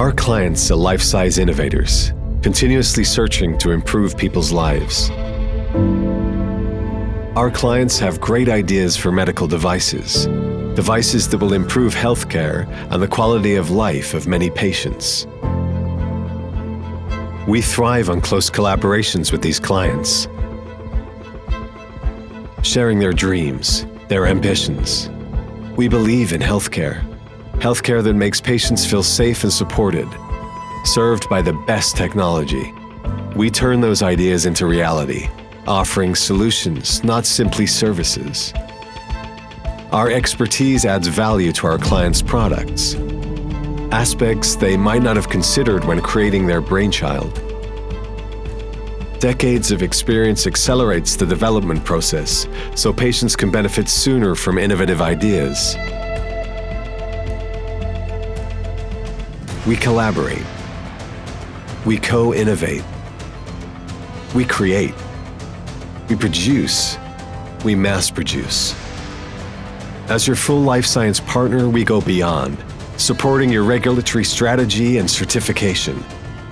Our clients are life-size innovators, continuously searching to improve people's lives. Our clients have great ideas for medical devices, devices that will improve healthcare and the quality of life of many patients. We thrive on close collaborations with these clients, sharing their dreams, their ambitions. We believe in healthcare that makes patients feel safe and supported, served by the best technology. We turn those ideas into reality, offering solutions, not simply services. Our expertise adds value to our clients' products, aspects they might not have considered when creating their brainchild. Decades of experience accelerates the development process so patients can benefit sooner from innovative ideas. We collaborate. We co-innovate. We create. We produce. We mass produce. As your full life science partner, we go beyond, supporting your regulatory strategy and certification.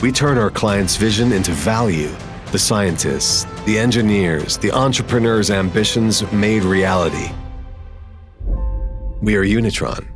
We turn our clients' vision into value, the scientists, the engineers, the entrepreneurs' ambitions made reality. We are Unitron.